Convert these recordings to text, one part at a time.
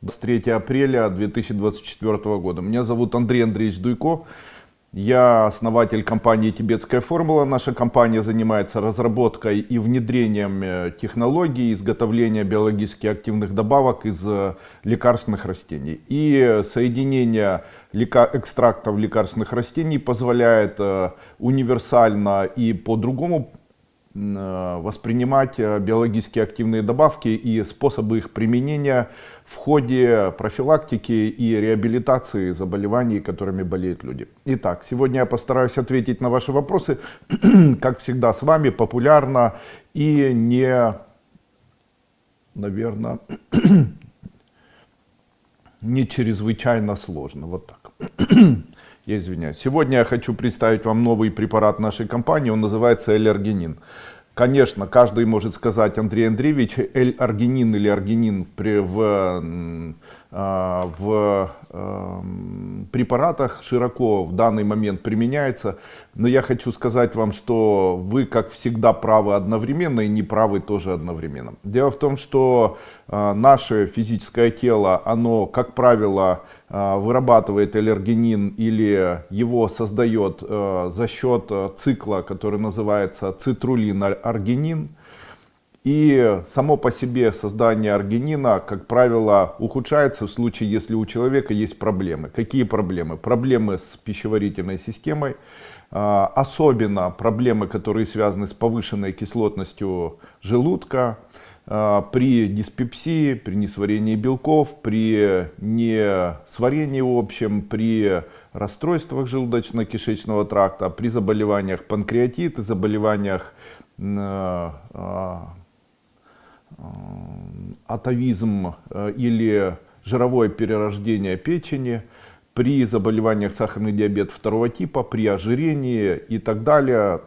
23 апреля 2024 года. Меня зовут Андрей Андреевич Дуйко. Я основатель компании «Тибетская формула». Наша компания занимается разработкой и внедрением технологий изготовления биологически активных добавок из лекарственных растений. И соединение экстрактов лекарственных растений позволяет универсально и по-другому воспринимать биологически активные добавки и способы их применения в ходе профилактики и реабилитации заболеваний, которыми болеют люди. Итак, сегодня я постараюсь ответить на ваши вопросы, как всегда с вами, популярно и наверное, не чрезвычайно сложно. Вот так. Я извиняюсь. Сегодня я хочу представить вам новый препарат нашей компании. Он называется L-аргинин. Конечно, каждый может сказать: Андрей Андреевич, L-аргинин или аргинин в препаратах широко в данный момент применяется. Но я хочу сказать вам, что вы, как всегда, правы одновременно и неправы тоже одновременно. Дело в том, что наше физическое тело, оно, как правило, вырабатывает L-аргинин или его создает за счет цикла, который называется цитруллин-аргинин. И само по себе создание аргинина, как правило, ухудшается в случае, если у человека есть проблемы. Какие проблемы? Проблемы с пищеварительной системой, особенно проблемы, которые связаны с повышенной кислотностью желудка, при диспепсии, при несварении белков, при несварении в общем, при расстройствах желудочно-кишечного тракта, при заболеваниях панкреатита, заболеваниях атовизм или жировое перерождение печени, при заболеваниях сахарный диабет второго типа, при ожирении и так далее.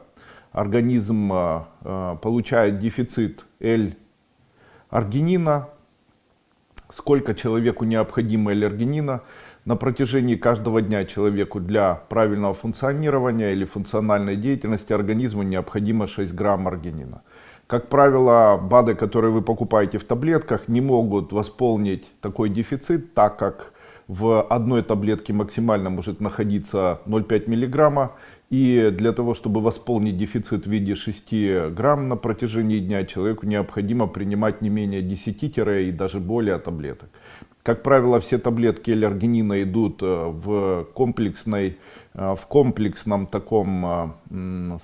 Организм получает дефицит L-аргинина. Сколько человеку необходимо L-аргинина? На протяжении каждого дня человеку для правильного функционирования или функциональной деятельности организму необходимо 6 грамм аргинина. Как правило, БАДы, которые вы покупаете в таблетках, не могут восполнить такой дефицит, так как в одной таблетке максимально может находиться 0,5 мг. И для того, чтобы восполнить дефицит в виде 6 грамм на протяжении дня, человеку необходимо принимать не менее 10 и даже более таблеток. Как правило, все таблетки L-аргинина идут в комплексном таком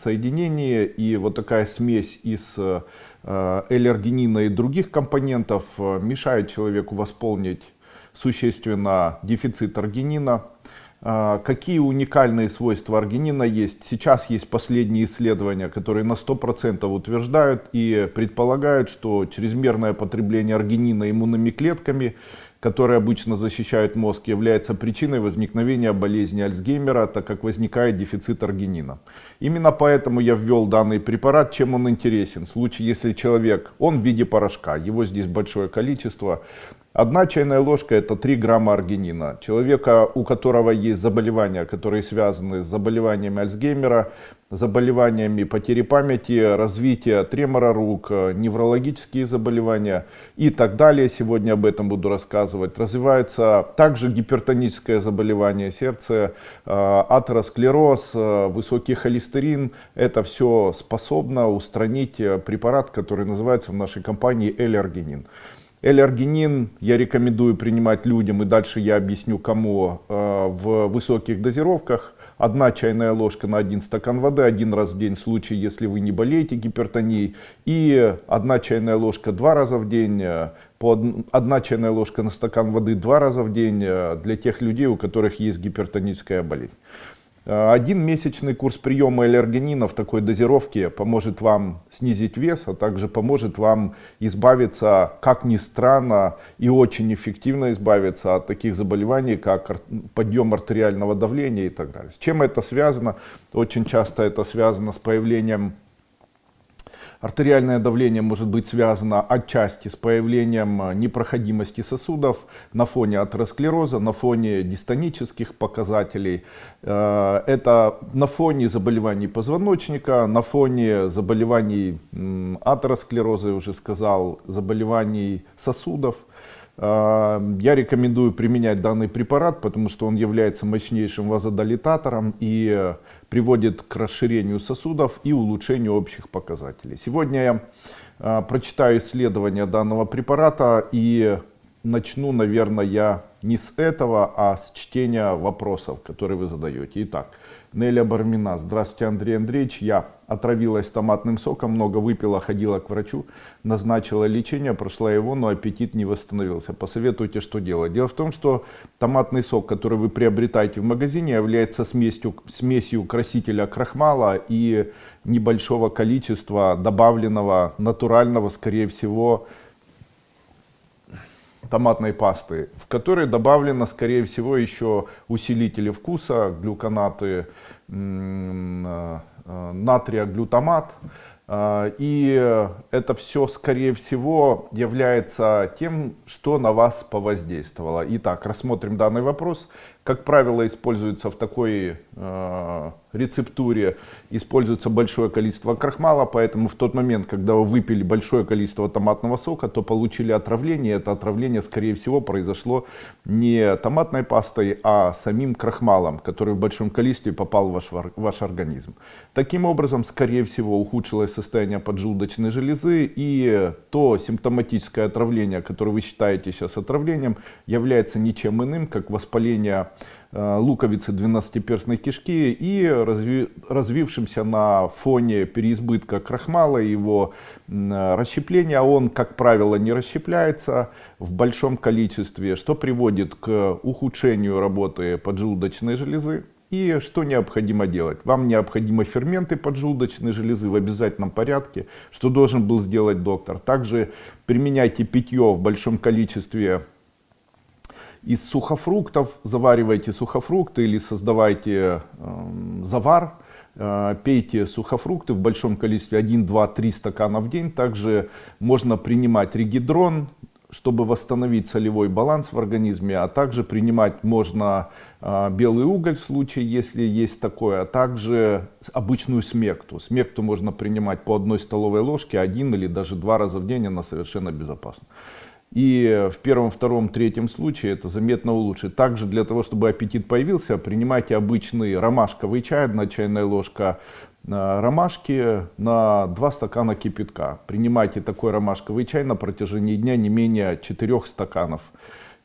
соединении. И вот такая смесь из L-аргинина и других компонентов мешает человеку восполнить существенно дефицит аргинина. Какие уникальные свойства аргинина есть? Сейчас есть последние исследования, которые на 100% утверждают и предполагают, что чрезмерное потребление аргинина иммунными клетками, которые обычно защищают мозг, является причиной возникновения болезни Альцгеймера, так как возникает дефицит аргинина. Именно поэтому я ввел данный препарат. Чем он интересен? В случае, если человек, он в виде порошка, его здесь большое количество. 1 чайная ложка — это 3 грамма аргинина. Человека, у которого есть заболевания, которые связаны с заболеваниями Альцгеймера, заболеваниями потери памяти, развития тремора рук, неврологические заболевания и так далее. Сегодня об этом буду рассказывать. Развивается также гипертоническое заболевание сердца, атеросклероз, высокий холестерин. Это все способно устранить препарат, который называется в нашей компании L-аргинин. L-аргинин я рекомендую принимать людям, и дальше я объясню кому, в высоких дозировках. 1 чайная ложка на 1 стакан воды 1 раз в день в случае, если вы не болеете гипертонией. И 1 чайная ложка 2 раза в день, 1 чайная ложка на стакан воды 2 раза в день для тех людей, у которых есть гипертоническая болезнь. 1 месячный курс приема L-аргинина в такой дозировке поможет вам снизить вес, а также поможет вам избавиться, как ни странно, и очень эффективно избавиться от таких заболеваний, как подъем артериального давления и так далее. С чем это связано? Очень часто это связано с появлением Артериальное давление может быть связано отчасти с появлением непроходимости сосудов на фоне атеросклероза, на фоне дистонических показателей. Это на фоне заболеваний позвоночника, на фоне заболеваний атеросклероза, я уже сказал, заболеваний сосудов. Я рекомендую применять данный препарат, потому что он является мощнейшим вазодилататором и приводит к расширению сосудов и улучшению общих показателей. Сегодня я прочитаю исследования данного препарата и начну, наверное, я не с этого, а с чтения вопросов, которые вы задаете. Итак, Неля Бармина. Здравствуйте, Андрей Андреевич. Я отравилась томатным соком, много выпила, ходила к врачу, назначила лечение, прошла его, но аппетит не восстановился. Посоветуйте, что делать. Дело в том, что томатный сок, который вы приобретаете в магазине, является смесью красителя крахмала и небольшого количества добавленного натурального, скорее всего, томатной пасты, в которой добавлено, скорее всего, еще усилители вкуса, глюконаты, натрия глютамат. И это все, скорее всего, является тем, что на вас повоздействовало. Итак, рассмотрим данный вопрос. Как правило, используется в такой рецептуре, используется большое количество крахмала, поэтому в тот момент, когда вы выпили большое количество томатного сока, то получили отравление. Это отравление, скорее всего, произошло не томатной пастой, а самим крахмалом, который в большом количестве попал в ваш организм. Таким образом, скорее всего, ухудшилось состояние поджелудочной железы, и то симптоматическое отравление, которое вы считаете сейчас отравлением, является ничем иным, как воспаление луковицы двенадцатиперстной кишки и развившимся на фоне переизбытка крахмала и его расщепления. Он, как правило, не расщепляется в большом количестве, что приводит к ухудшению работы поджелудочной железы. И что необходимо делать? Вам необходимы ферменты поджелудочной железы в обязательном порядке, что должен был сделать доктор. Также применяйте питье в большом количестве из сухофруктов, заваривайте сухофрукты или создавайте завар, пейте сухофрукты в большом количестве 1, 2, 3 стакана в день. Также можно принимать регидрон, чтобы восстановить солевой баланс в организме, а также принимать можно белый уголь в случае, если есть такое, а также обычную смекту. Смекту можно принимать по 1 столовой ложке 1 или даже 2 раза в день, она совершенно безопасна. И в первом, втором, третьем случае это заметно улучшит. Также для того, чтобы аппетит появился, принимайте обычный ромашковый чай, 1 чайная ложка ромашки на 2 стакана кипятка. Принимайте такой ромашковый чай на протяжении дня не менее 4 стаканов.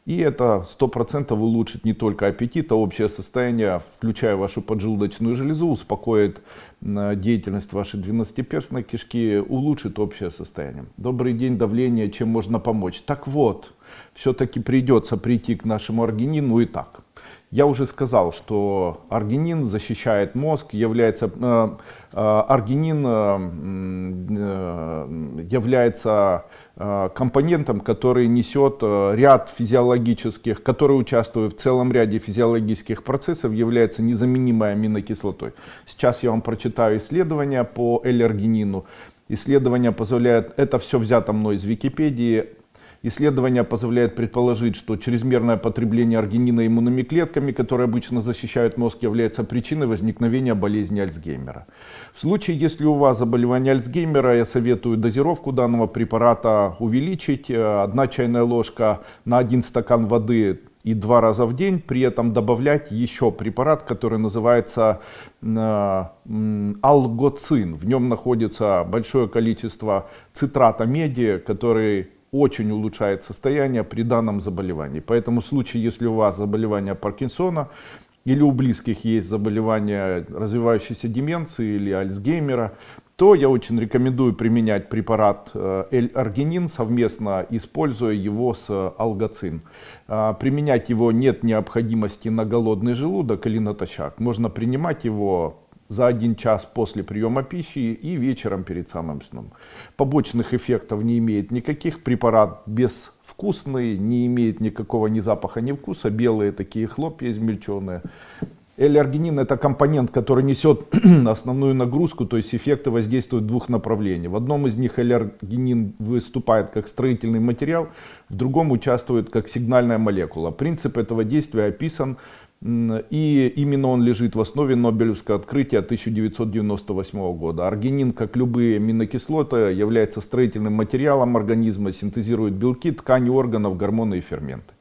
И это 100% улучшит не только аппетит, а общее состояние, включая вашу поджелудочную железу, успокоит деятельность вашей двенадцатиперстной кишки, улучшит общее состояние. Добрый день, давление, чем можно помочь? Так вот, все-таки придется прийти к нашему аргинину. Итак, я уже сказал, что аргинин защищает мозг, аргинин является компонентом, который несет ряд физиологических, который участвует в целом ряде физиологических процессов, является незаменимой аминокислотой. Сейчас я вам прочитаю исследования по L-аргинину. Исследование позволяет, это все взято мной из Википедии. Исследование позволяет предположить, что чрезмерное потребление аргинина иммунными клетками, которые обычно защищают мозг, является причиной возникновения болезни Альцгеймера. В случае, если у вас заболевание Альцгеймера, я советую дозировку данного препарата увеличить. 1 чайная ложка на 1 стакан воды и 2 раза в день. При этом добавлять еще препарат, который называется алгоцин. В нем находится большое количество цитрата меди, который очень улучшает состояние при данном заболевании. Поэтому в случае, если у вас заболевание Паркинсона или у близких есть заболевание развивающейся деменции или Альцгеймера, то я очень рекомендую применять препарат L-аргинин, совместно используя его с алгоцин. Применять его нет необходимости на голодный желудок или натощак. Можно принимать его за 1 час после приема пищи и вечером перед самым сном. Побочных эффектов не имеет никаких. Препарат безвкусный, не имеет никакого ни запаха, ни вкуса. Белые такие хлопья измельченные. L-аргинин — это компонент, который несет основную нагрузку, то есть эффекты воздействуют в 2 направлениях. В одном из них L-аргинин выступает как строительный материал, в другом участвует как сигнальная молекула. Принцип этого действия описан И именно он лежит в основе Нобелевского открытия 1998 года. Аргинин, как любые аминокислоты, является строительным материалом организма, синтезирует белки, ткани органов, гормоны и ферменты.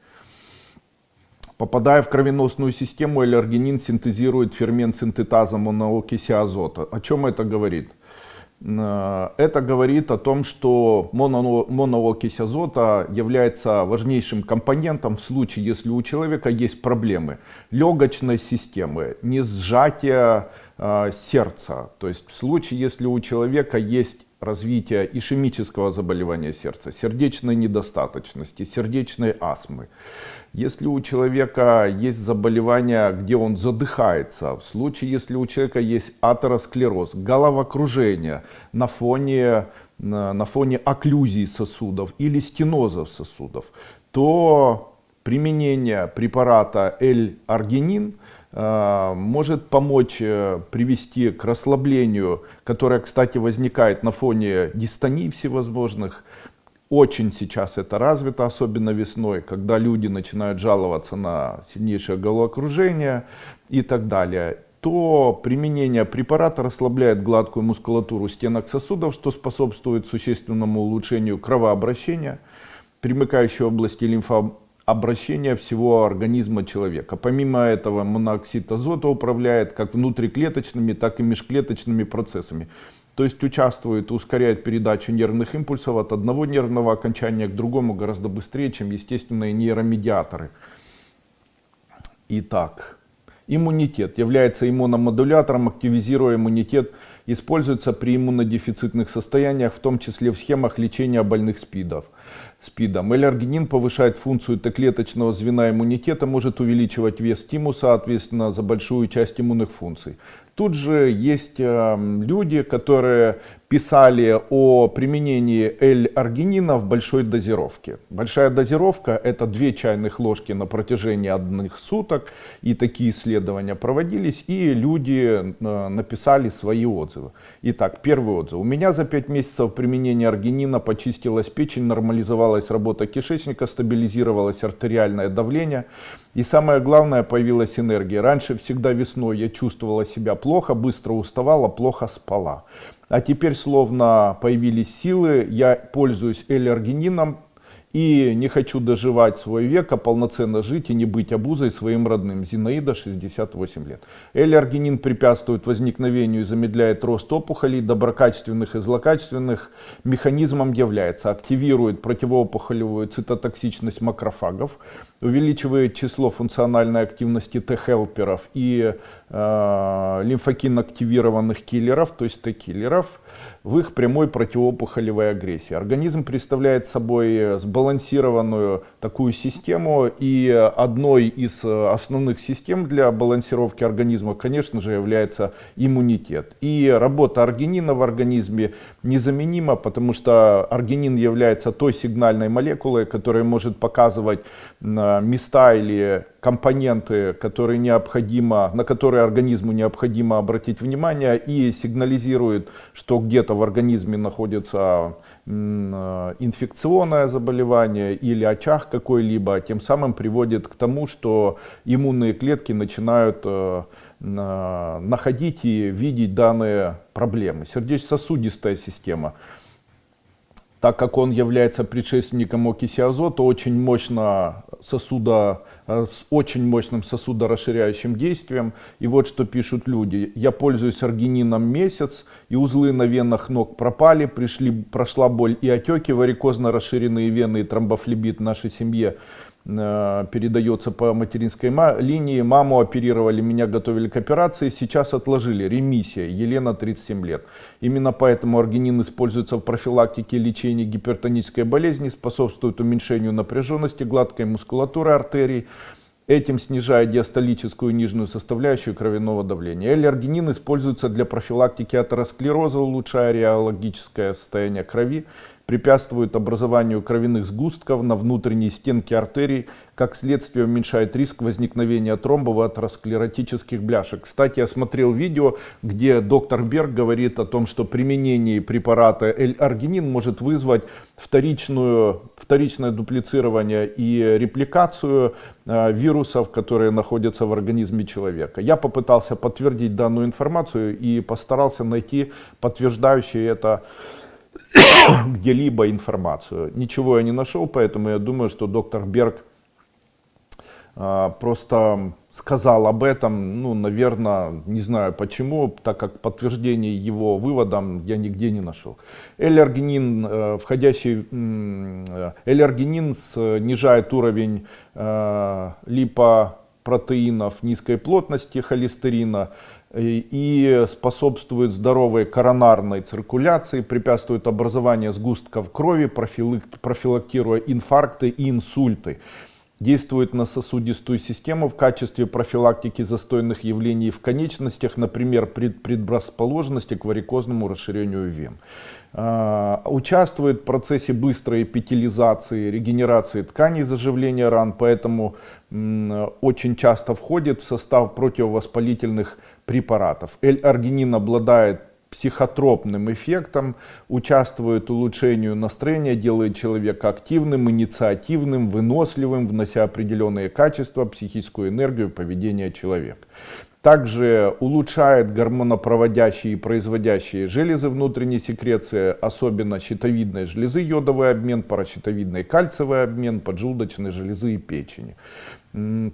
Попадая в кровеносную систему, L-аргинин синтезирует фермент синтетаза моноокиси азота. О чем это говорит? Это говорит о том, что моноокись азота является важнейшим компонентом в случае, если у человека есть проблемы легочной системы, не сжатия сердца. То есть в случае, если у человека есть развитие ишемического заболевания сердца, сердечной недостаточности, сердечной астмы. Если у человека есть заболевание, где он задыхается, в случае, если у человека есть атеросклероз, головокружение на фоне окклюзии сосудов или стенозов сосудов, то применение препарата L-аргинин может помочь привести к расслаблению, которое, кстати, возникает на фоне дистоний всевозможных. Очень сейчас это развито, особенно весной, когда люди начинают жаловаться на сильнейшее головокружение и так далее. То применение препарата расслабляет гладкую мускулатуру стенок сосудов, что способствует существенному улучшению кровообращения, примыкающей области лимфообращения всего организма человека. Помимо этого, монооксид азота управляет как внутриклеточными, так и межклеточными процессами. То есть участвует и ускоряет передачу нервных импульсов от одного нервного окончания к другому гораздо быстрее, чем естественные нейромедиаторы. Итак, иммунитет является иммуномодулятором, активизируя иммунитет, используется при иммунодефицитных состояниях, в том числе в схемах лечения больных СПИДом. L-аргинин повышает функцию Т-клеточного звена иммунитета, может увеличивать вес тимуса, соответственно, за большую часть иммунных функций. Тут же есть люди, которые писали о применении L-аргинина в большой дозировке. Большая дозировка — это 2 чайных ложки на протяжении 1 суток. И такие исследования проводились, и люди написали свои отзывы. Итак, первый отзыв. У меня за 5 месяцев применения аргинина почистилась печень, нормализовалась работа кишечника, стабилизировалось артериальное давление. И самое главное, появилась энергия. Раньше всегда весной я чувствовала себя плохо, быстро уставала, плохо спала. А теперь словно появились силы, я пользуюсь L-аргинином и не хочу доживать свой век, а полноценно жить и не быть обузой своим родным. Зинаида, 68 лет. L-аргинин препятствует возникновению и замедляет рост опухолей, доброкачественных и злокачественных. Механизмом является: активирует противоопухолевую цитотоксичность макрофагов, увеличивает число функциональной активности Т-хелперов и лимфокин-активированных киллеров, то есть Т-киллеров, в их прямой противоопухолевой агрессии. Организм представляет собой сбалансированную такую систему, и одной из основных систем для балансировки организма, конечно же, является иммунитет. И работа аргинина в организме незаменима, потому что аргинин является той сигнальной молекулой, которая может показывать места или компоненты, на которые организму необходимо обратить внимание, и сигнализирует, что где-то в организме находится инфекционное заболевание или очаг какой-либо, тем самым приводит к тому, что иммунные клетки начинают находить и видеть данные проблемы. Сердечно-сосудистая система, так как он является предшественником окиси азота, с очень мощным сосудорасширяющим действием. И вот что пишут люди. Я пользуюсь аргинином месяц, и узлы на венах ног пропали, прошла боль и отеки, варикозно расширенные вены и тромбофлебит в нашей семье передается по материнской линии. Маму оперировали, меня готовили к операции, сейчас отложили. Ремиссия. Елена, 37 лет. Именно поэтому аргинин используется в профилактике и лечении гипертонической болезни, способствует уменьшению напряженности гладкой мускулатуры артерий, этим снижая диастолическую нижнюю составляющую кровяного давления. L-аргинин используется для профилактики атеросклероза, улучшая реологическое состояние крови, препятствует образованию кровяных сгустков на внутренней стенке артерий, как следствие уменьшает риск возникновения тромбов и атеросклеротических бляшек. Кстати, я смотрел видео, где доктор Берг говорит о том, что применение препарата L-аргинин может вызвать вторичное дуплицирование и репликацию вирусов, которые находятся в организме человека. Я попытался подтвердить данную информацию и постарался найти подтверждающую это где-либо информацию. Ничего я не нашел, поэтому я думаю, что доктор Берг просто сказал об этом, ну, наверное, не знаю почему, так как подтверждение его выводам я нигде не нашел. L-аргинин, L-аргинин снижает уровень липопротеинов низкой плотности, холестерина, и способствует здоровой коронарной циркуляции, препятствует образованию сгустков крови, профилактируя инфаркты и инсульты. Действует на сосудистую систему в качестве профилактики застойных явлений в конечностях, например, предрасположенности к варикозному расширению вен. Участвует в процессе быстрой эпителизации, регенерации тканей, заживления ран, поэтому очень часто входит в состав противовоспалительных препаратов. L-аргинин обладает психотропным эффектом, участвует в улучшении настроения, делает человека активным, инициативным, выносливым, внося определенные качества, психическую энергию, поведение человека. Также улучшает гормонопроводящие и производящие железы внутренней секреции, особенно щитовидной железы, йодовый обмен, паращитовидный кальциевый обмен, поджелудочной железы и печени.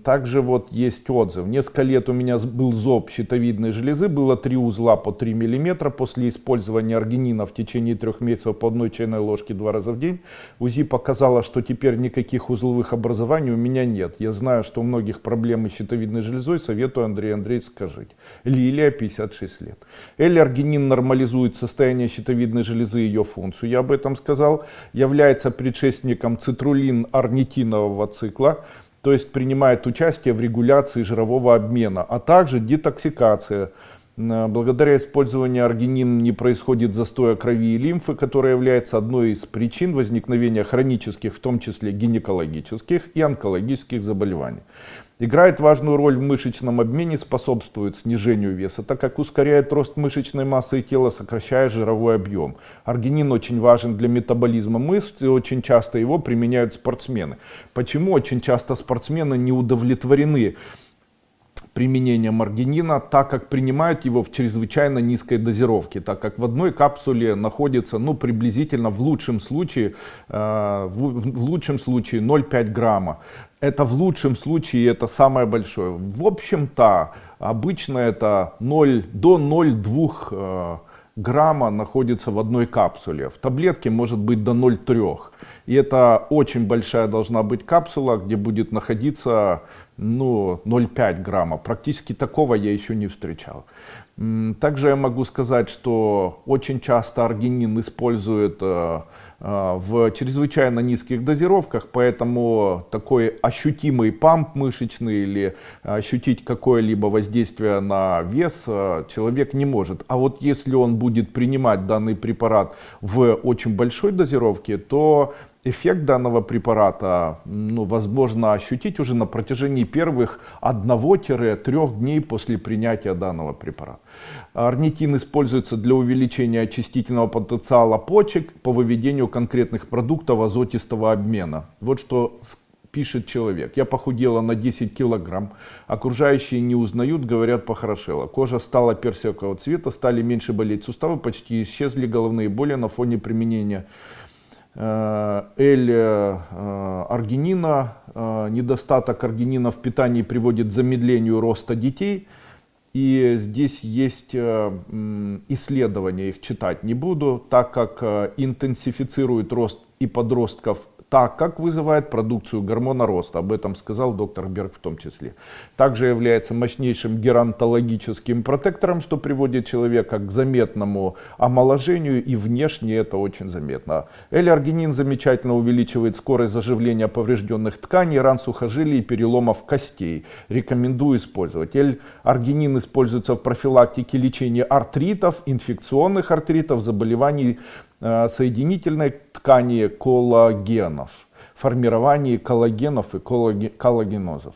Также вот есть отзыв. Несколько лет у меня был зоб щитовидной железы, было 3 узла по 3 мм. После использования аргинина в течение 3 месяцев по 1 чайной ложке 2 раза в день УЗИ показало, что теперь никаких узловых образований у меня нет. Я знаю, что у многих проблемы с щитовидной железой, советую, Андрей Андреевич, скажите. Лилия, 56 лет. L-аргинин нормализует состояние щитовидной железы и ее функцию, я об этом сказал. Является предшественником цитрулин-орнитинового цикла, то есть принимает участие в регуляции жирового обмена, а также детоксикация. Благодаря использованию аргинина не происходит застоя крови и лимфы, которая является одной из причин возникновения хронических, в том числе гинекологических и онкологических заболеваний. Играет важную роль в мышечном обмене, способствует снижению веса, так как ускоряет рост мышечной массы тела, сокращая жировой объем. Аргинин очень важен для метаболизма мышц, и очень часто его применяют спортсмены. Почему очень часто спортсмены не удовлетворены применением аргинина, так как принимают его в чрезвычайно низкой дозировке, так как в одной капсуле находится, ну, приблизительно в лучшем случае 0,5 грамма. Это в лучшем случае, это самое большое. В общем-то, обычно это 0 до 0,2 грамма находится в одной капсуле. В таблетке может быть до 0,3. И это очень большая должна быть капсула, где будет находиться, ну, 0,5 грамма. Практически такого я еще не встречал. Также я могу сказать, что очень часто аргинин используют в чрезвычайно низких дозировках, поэтому такой ощутимый памп мышечный или ощутить какое-либо воздействие на вес человек не может. А вот если он будет принимать данный препарат в очень большой дозировке, то эффект данного препарата, ну, возможно ощутить уже на протяжении первых 1-3 дней после принятия данного препарата. Орнитин используется для увеличения очистительного потенциала почек по выведению конкретных продуктов азотистого обмена. Вот что пишет человек. Я похудела на 10 килограмм, окружающие не узнают, говорят, похорошела. Кожа стала персикового цвета, стали меньше болеть суставы, почти исчезли головные боли на фоне применения L-аргинина. Недостаток аргинина в питании приводит к замедлению роста детей. И здесь есть исследования, их читать не буду, так как интенсифицирует рост и подростков, так как вызывает продукцию гормона роста. Об этом сказал доктор Берг в том числе. Также является мощнейшим геронтологическим протектором, что приводит человека к заметному омоложению, и внешне это очень заметно. L-аргинин замечательно увеличивает скорость заживления поврежденных тканей, ран, сухожилий и переломов костей. Рекомендую использовать. L-аргинин используется в профилактике лечения артритов, инфекционных артритов, заболеваний соединительной ткани коллагенов, формировании коллагенов и коллагенозов.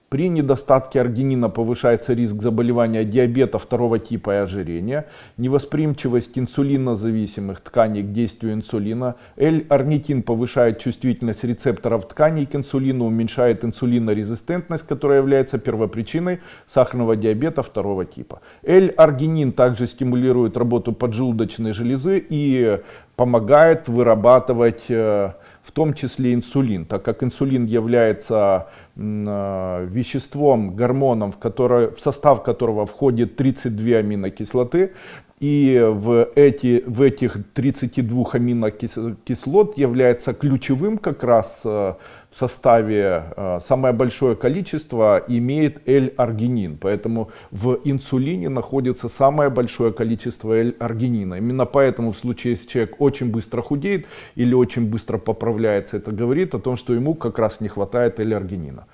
При недостатке аргинина повышается риск заболевания диабета второго типа и ожирения, невосприимчивость инсулинозависимых тканей к действию инсулина. L-арнитин повышает чувствительность рецепторов тканей к инсулину, уменьшает инсулинорезистентность, которая является первопричиной сахарного диабета второго типа. L-аргинин также стимулирует работу поджелудочной железы и помогает вырабатывать в том числе инсулин, так как инсулин является веществом, гормоном, в состав которого входит 32 аминокислоты. И в этих 32 аминокислот является ключевым как раз в составе, самое большое количество имеет L-аргинин. Поэтому в инсулине находится самое большое количество L-аргинина. Именно поэтому в случае, если человек очень быстро худеет или очень быстро поправляется, это говорит о том, что ему как раз не хватает L-аргинина.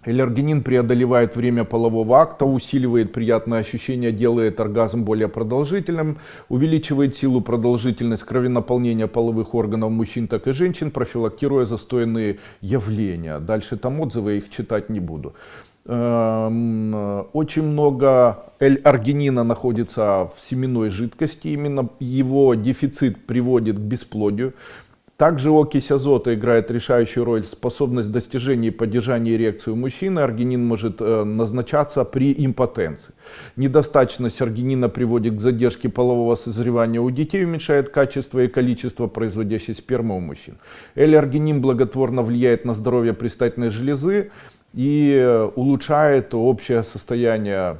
L-аргинин преодолевает время полового акта, усиливает приятное ощущение, делает оргазм более продолжительным, увеличивает силу, продолжительность кровенаполнения половых органов мужчин, так и женщин, профилактируя застойные явления. Дальше там отзывы, я их читать не буду. Очень много L-аргинина находится в семенной жидкости, именно его дефицит приводит к бесплодию. Также окись азота играет решающую роль в способность достижения и поддержания эрекции у мужчины. Аргинин может назначаться при импотенции. Недостаточность аргинина приводит к задержке полового созревания у детей, уменьшает качество и количество производящей спермы у мужчин. L-аргинин благотворно влияет на здоровье предстательной железы и улучшает общее состояние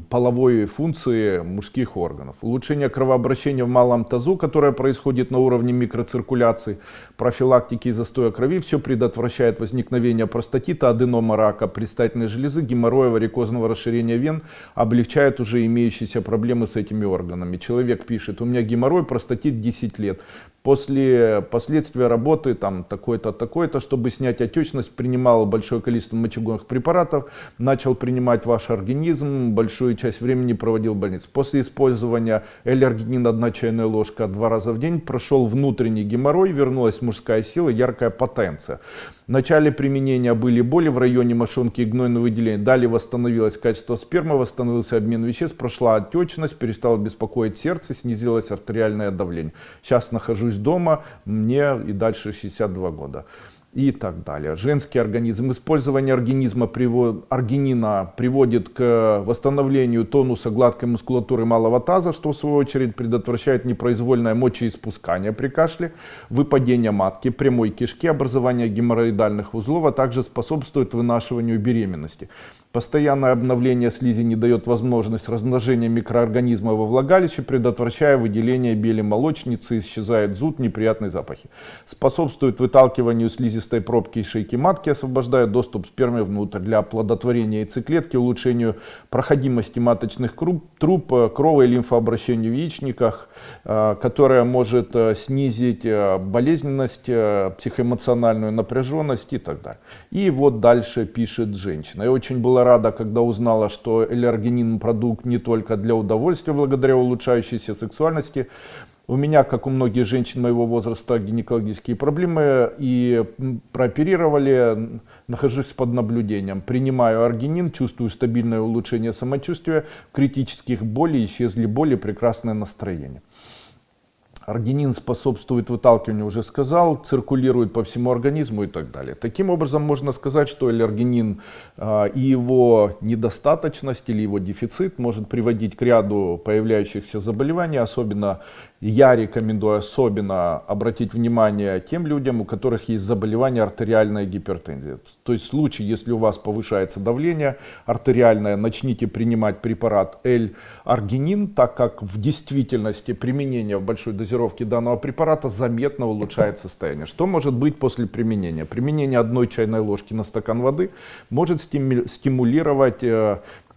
половой функции мужских органов. Улучшение кровообращения в малом тазу, которое происходит на уровне микроциркуляции, профилактики и застоя крови, все предотвращает возникновение простатита, аденома, рака предстательной железы, геморроя, варикозного расширения вен, облегчает уже имеющиеся проблемы с этими органами. Человек пишет: у меня геморрой, простатит 10 лет. После последствия работы там такой-то, такой-то, чтобы снять отечность, принимал большое количество мочегонных препаратов, начал принимать ваш организм, большую часть времени проводил в больнице. После использования L-аргинина 1 чайная ложка 2 раза в день прошел внутренний геморрой, вернулась мужская сила, яркая потенция. В начале применения были боли в районе мошонки и гнойное выделение. Далее восстановилось качество спермы, восстановился обмен веществ, прошла отечность, перестало беспокоить сердце, снизилось артериальное давление. Сейчас нахожусь дома, мне и дальше 62 года. И так далее. Женский организм. Использование аргинина приводит к восстановлению тонуса гладкой мускулатуры малого таза, что в свою очередь предотвращает непроизвольное мочеиспускание при кашле, выпадение матки, прямой кишки, образование геморроидальных узлов, а также способствует вынашиванию беременности. Постоянное обновление слизи не дает возможность размножения микроорганизма во влагалище, предотвращая выделение бели молочницы, исчезает зуд, неприятные запахи. Способствует выталкиванию слизистой пробки из шейки матки, освобождая доступ спермы внутрь для оплодотворения яйцеклетки, улучшению проходимости маточных труб, крово- и лимфообращению в яичниках, которое может снизить болезненность, психоэмоциональную напряженность и так далее. И вот дальше пишет женщина. Я очень была рада, когда узнала, что L-аргинин продукт не только для удовольствия, благодаря улучшающейся сексуальности. У меня, как у многих женщин моего возраста, гинекологические проблемы и прооперировали, нахожусь под наблюдением. Принимаю аргинин, чувствую стабильное улучшение самочувствия, критических болей, исчезли боли, прекрасное настроение. Аргинин способствует выталкиванию, уже сказал, циркулирует по всему организму и так далее. Таким образом, можно сказать, что L-аргинин и его недостаточность или его дефицит может приводить к ряду появляющихся заболеваний. Особенно я рекомендую обратить внимание тем людям, у которых есть заболевание артериальной гипертензии. То есть в случае, если у вас повышается давление артериальное, начните принимать препарат L-аргинин, так как в действительности применение в большой дозировке данного препарата заметно улучшает состояние. Что может быть после применения? Применение 1 чайной ложки на стакан воды может стимулировать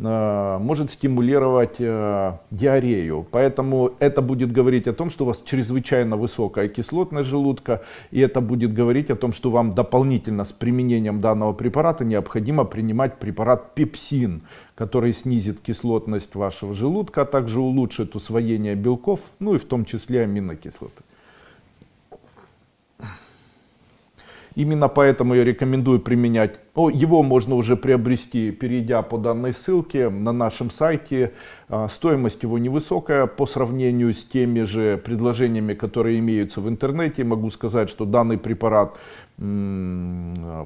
может стимулировать диарею. Поэтому это будет говорить о том, что у вас чрезвычайно высокая кислотность желудка, и это будет говорить о том, что вам дополнительно с применением данного препарата необходимо принимать препарат пепсин, который снизит кислотность вашего желудка, а также улучшит усвоение белков, ну и в том числе аминокислоты. Именно поэтому я рекомендую применять. Его можно уже приобрести, перейдя по данной ссылке на нашем сайте. Стоимость его невысокая по сравнению с теми же предложениями, которые имеются в интернете. Могу сказать, что данный препарат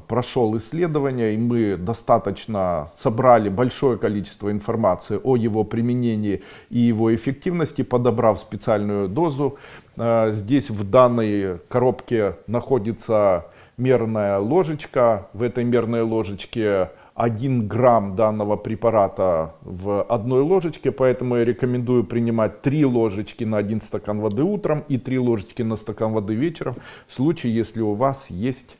прошел исследования, и мы достаточно собрали большое количество информации о его применении и его эффективности, подобрав специальную дозу. Здесь в данной коробке находится мерная ложечка. В этой мерной ложечке 1 грамм данного препарата в одной ложечке, поэтому я рекомендую принимать 3 ложечки на 1 стакан воды утром и 3 ложечки на стакан воды вечером, в случае, если у вас есть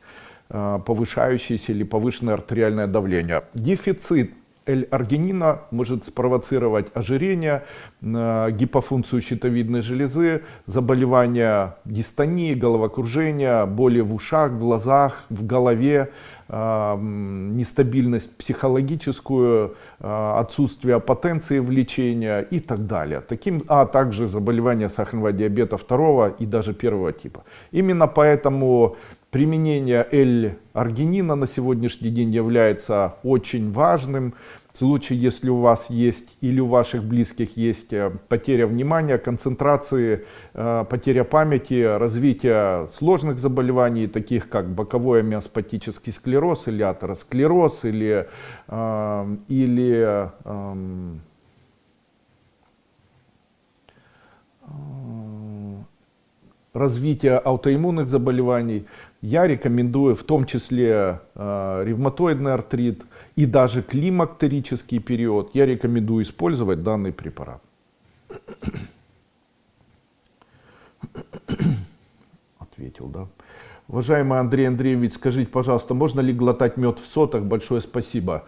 повышающееся или повышенное артериальное давление. Дефицит L-аргинина может спровоцировать ожирение, гипофункцию щитовидной железы, заболевания дистонии, головокружения, боли в ушах, в глазах, в голове, нестабильность психологическую, отсутствие потенции влечения и так далее. А также заболевания сахарного диабета 2 и даже 1 типа. Именно поэтому применение L-аргинина на сегодняшний день является очень важным. В случае, если у вас есть или у ваших близких есть потеря внимания, концентрации, потеря памяти, развитие сложных заболеваний, таких как боковой амиоспатический склероз или атеросклероз, или развитие аутоиммунных заболеваний, я рекомендую в том числе ревматоидный артрит и даже климактерический период, я рекомендую использовать данный препарат. Ответил, да? Уважаемый Андрей Андреевич, скажите, пожалуйста, можно ли глотать мед в сотах? Большое спасибо.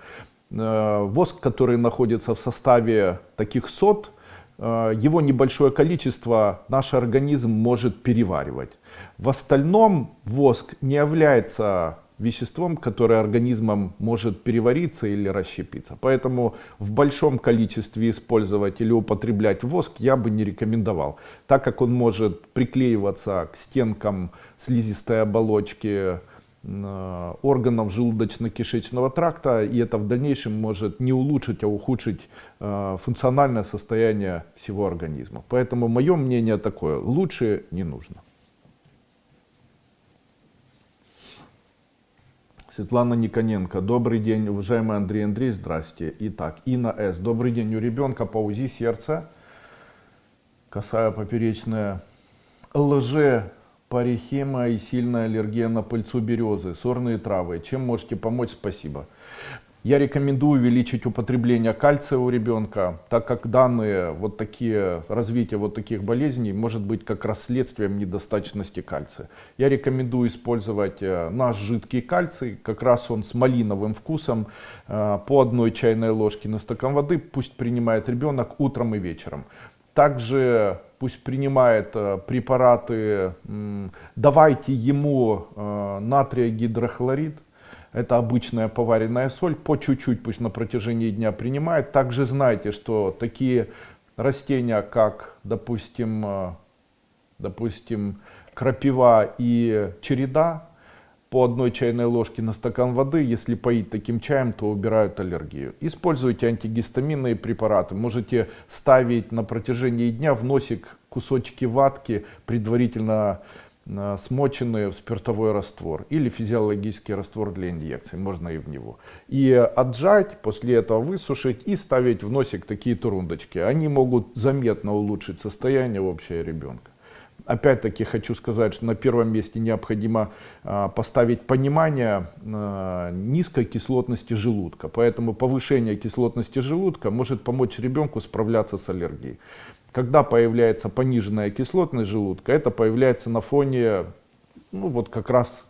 Воск, который находится в составе таких сот, его небольшое количество наш организм может переваривать. В остальном воск не является веществом, которое организмом может перевариться или расщепиться. Поэтому в большом количестве использовать или употреблять воск я бы не рекомендовал, так как он может приклеиваться к стенкам слизистой оболочки органов желудочно-кишечного тракта, и это в дальнейшем может не улучшить, а ухудшить функциональное состояние всего организма. Поэтому мое мнение такое: лучше не нужно. Светлана Никоненко. Добрый день, уважаемый Андрей Андреевич, здрасте. Итак, Инна С. Добрый день. У ребенка по УЗИ сердца, косая поперечная лжепарихема и сильная аллергия на пыльцу березы, сорные травы. Чем можете помочь? Спасибо. Я рекомендую увеличить употребление кальция у ребенка, так как данные развитие вот таких болезней может быть как раз следствием недостаточности кальция. Я рекомендую использовать наш жидкий кальций, как раз он с малиновым вкусом, по 1 чайной ложке на стакан воды пусть принимает ребенок утром и вечером. Также пусть принимает препараты, давайте ему натрия гидрохлорид. Это обычная поваренная соль, по чуть-чуть пусть на протяжении дня принимает. Также знайте, что такие растения, как, допустим, крапива и череда, по 1 чайной ложке на стакан воды, если поить таким чаем, то убирают аллергию. Используйте антигистаминные препараты. Можете ставить на протяжении дня в носик кусочки ватки, предварительно смоченные в спиртовой раствор или физиологический раствор для инъекций, можно и в него. И отжать, после этого высушить и ставить в носик такие турундочки. Они могут заметно улучшить состояние общее ребенка. Опять-таки хочу сказать, что на первом месте необходимо поставить понимание низкой кислотности желудка. Поэтому повышение кислотности желудка может помочь ребенку справляться с аллергией. Когда появляется пониженная кислотность желудка, это появляется на фоне как раз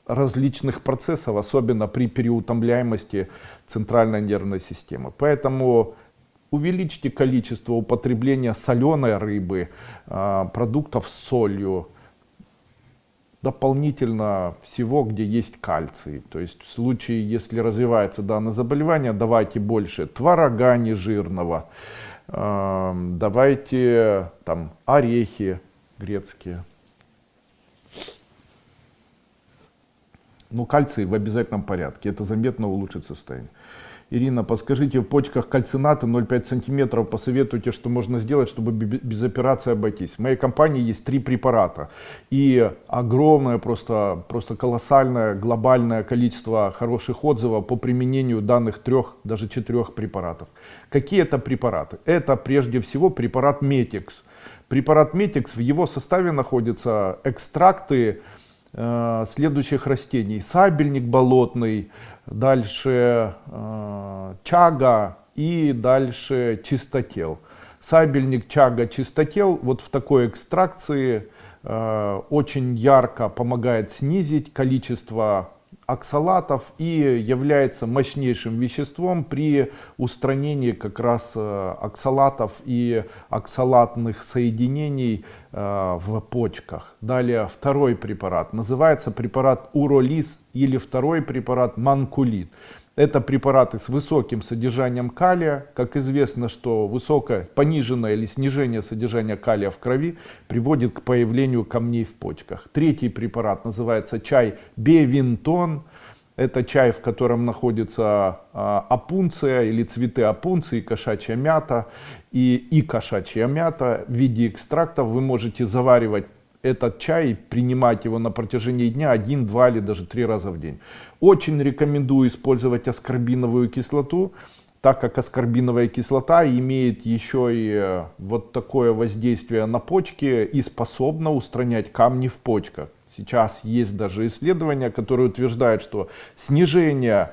различных процессов, особенно при переутомляемости центральной нервной системы. Поэтому увеличьте количество употребления соленой рыбы, продуктов с солью, дополнительно всего, где есть кальций. То есть в случае, если развивается данное заболевание, давайте больше творога нежирного, давайте там орехи грецкие. Но кальций в обязательном порядке, это заметно улучшит состояние. Ирина, подскажите, в почках кальцинаты 0,5 см, посоветуйте, что можно сделать, чтобы без операции обойтись. В моей компании есть 3 препарата и огромное, просто колоссальное, глобальное количество хороших отзывов по применению данных 3, даже 4 препаратов. Какие это препараты? Это прежде всего препарат Метикс. Препарат Метикс, в его составе находятся экстракты следующих растений: сабельник болотный, дальше чага и дальше чистотел. Сабельник, чага, чистотел вот в такой экстракции очень ярко помогает снизить количество оксалатов и является мощнейшим веществом при устранении как раз оксалатов и оксалатных соединений в почках. Далее второй препарат, называется препарат Уролиз, или второй препарат Манкулит. Это препараты с высоким содержанием калия. Как известно, что высокое, пониженное или снижение содержания калия в крови приводит к появлению камней в почках. Третий препарат называется чай Бевинтон. Это чай, в котором находится опунция или цветы опунции, кошачья мята и кошачья мята в виде экстрактов. Вы можете заваривать этот чай, принимать его на протяжении дня 1, 2 или даже 3 раза в день. Очень рекомендую использовать аскорбиновую кислоту, так как аскорбиновая кислота имеет еще и вот такое воздействие на почки и способна устранять камни в почках. Сейчас есть даже исследования, которые утверждают, что снижение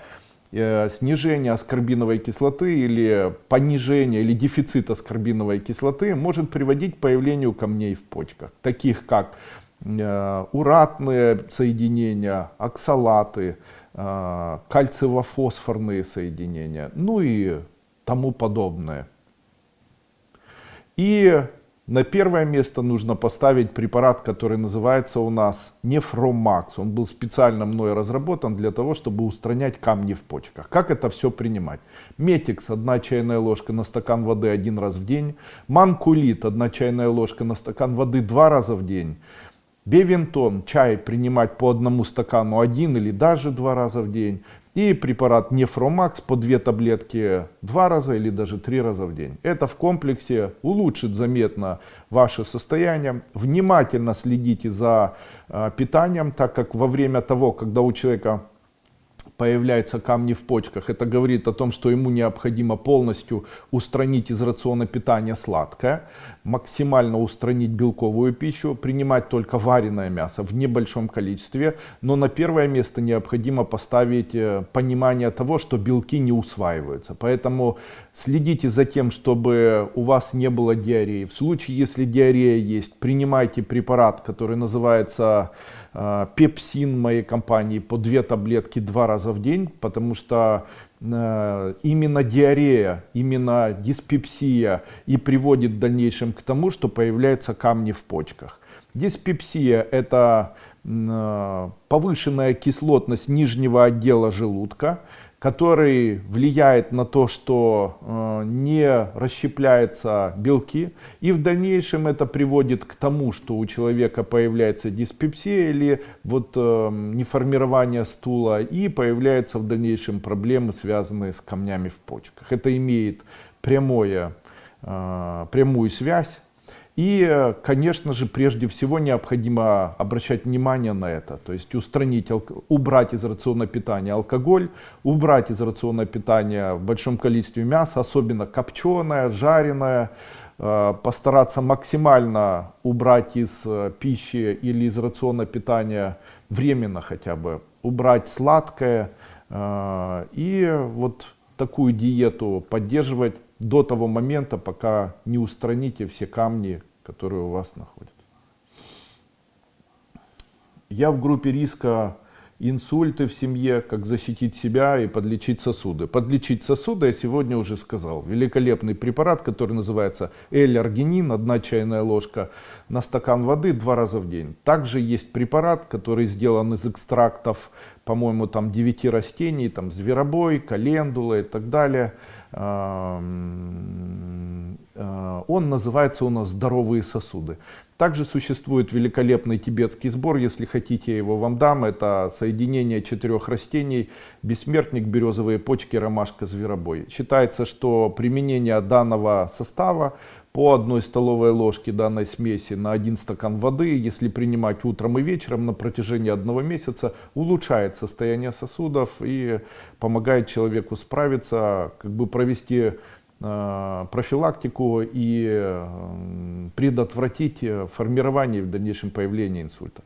аскорбиновой кислоты или понижение или дефицит аскорбиновой кислоты может приводить к появлению камней в почках, таких как уратные соединения, оксалаты, кальциево-фосфорные соединения, ну и тому подобное. И на первое место нужно поставить препарат, который называется у нас Нефромакс. Он был специально мной разработан для того, чтобы устранять камни в почках. Как это все принимать? Метикс 1 чайная ложка на стакан воды 1 раз в день. Манкулит 1 чайная ложка на стакан воды 2 раза в день. Бевинтон, чай принимать по 1 стакану 1 или даже 2 раза в день. И препарат Нефромакс по 2 таблетки 2 раза или даже 3 раза в день. Это в комплексе улучшит заметно ваше состояние. Внимательно следите за питанием, так как во время того, когда у человека появляются камни в почках, это говорит о том, что ему необходимо полностью устранить из рациона питания сладкое, максимально устранить белковую пищу, принимать только вареное мясо в небольшом количестве, но на первое место необходимо поставить понимание того, что белки не усваиваются. Поэтому следите за тем, чтобы у вас не было диареи. В случае, если диарея есть, принимайте препарат, который называется пепсин моей компании, по 2 таблетки 2 раза в день, потому что именно диарея, именно диспепсия и приводит в дальнейшем к тому, что появляются камни в почках. Диспепсия – это повышенная кислотность нижнего отдела желудка, который влияет на то, что не расщепляются белки, и в дальнейшем это приводит к тому, что у человека появляется диспепсия или вот неформирование стула, и появляются в дальнейшем проблемы, связанные с камнями в почках. Это имеет прямую связь. И, конечно же, прежде всего необходимо обращать внимание на это. То есть убрать из рациона питания алкоголь, убрать из рациона питания в большом количестве мяса, особенно копченое, жареное. Постараться максимально убрать из пищи или из рациона питания, временно хотя бы, убрать сладкое. И вот такую диету поддерживать до того момента, пока не устраните все камни, которые у вас находятся. Я в группе риска инсульты в семье, как защитить себя и подлечить сосуды. Подлечить сосуды я сегодня уже сказал. Великолепный препарат, который называется L-аргинин, 1 чайная ложка на стакан воды 2 раза в день. Также есть препарат, который сделан из экстрактов, по-моему, там 9 растений, там зверобой, календула и так далее. Он называется у нас «Здоровые сосуды». Также существует великолепный тибетский сбор, если хотите, я его вам дам. Это соединение 4 растений: бессмертник, березовые почки, ромашка, зверобой. Считается, что применение данного состава по 1 столовой ложке данной смеси на 1 стакан воды, если принимать утром и вечером на протяжении 1 месяца, улучшает состояние сосудов и помогает человеку справиться, как бы провести профилактику и предотвратить формирование и в дальнейшем появление инсульта.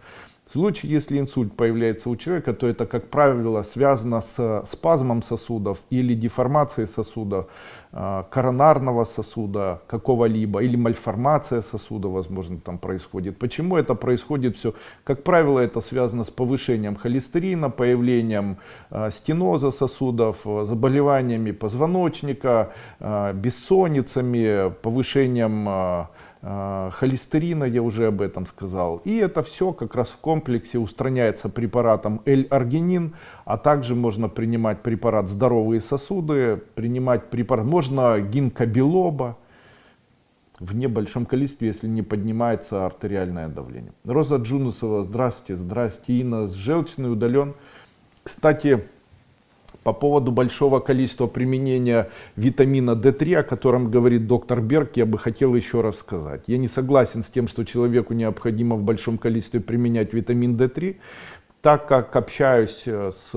В случае, если инсульт появляется у человека, то это, как правило, связано с спазмом сосудов или деформацией сосуда, коронарного сосуда какого-либо, или мальформация сосуда, возможно, там происходит. Почему это происходит все? Как правило, это связано с повышением холестерина, появлением стеноза сосудов, заболеваниями позвоночника, бессонницами, повышением холестерина, я уже об этом сказал. И это все как раз в комплексе устраняется препаратом L-аргинин, а также можно принимать препарат «Здоровые сосуды», принимать препарат, можно гинкобилоба в небольшом количестве, если не поднимается артериальное давление. Роза Джунусова, здрасте, здрасте. Инна, желчный удален. Кстати, по поводу большого количества применения витамина D3, о котором говорит доктор Берг, я бы хотел еще раз сказать. Я не согласен с тем, что человеку необходимо в большом количестве применять витамин D3, так как общаюсь с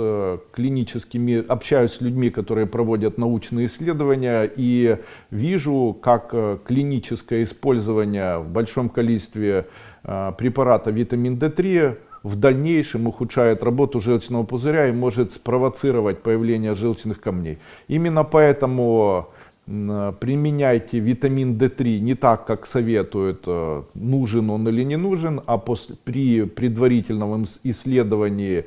людьми, которые проводят научные исследования, и вижу, как клиническое использование в большом количестве препарата витамин D3 в дальнейшем ухудшает работу желчного пузыря и может спровоцировать появление желчных камней. Именно поэтому применяйте витамин D3 не так, как советуют, нужен он или не нужен, а при предварительном исследовании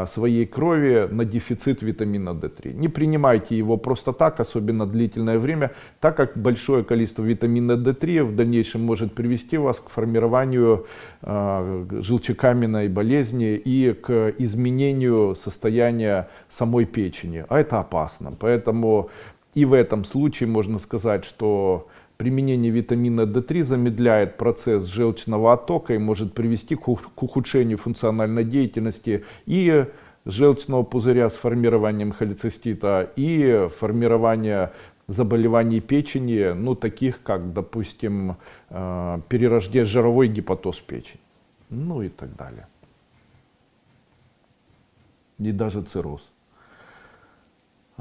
своей крови на дефицит витамина D3. Не принимайте его просто так, особенно длительное время, так как большое количество витамина D3 в дальнейшем может привести вас к формированию желчекаменной болезни и к изменению состояния самой печени. А это опасно. Поэтому и в этом случае можно сказать, что применение витамина D3 замедляет процесс желчного оттока и может привести к ухудшению функциональной деятельности и желчного пузыря с формированием холецистита, и формирования заболеваний печени, ну таких как, допустим, жировой гепатоз печени, ну и так далее. И даже цирроз.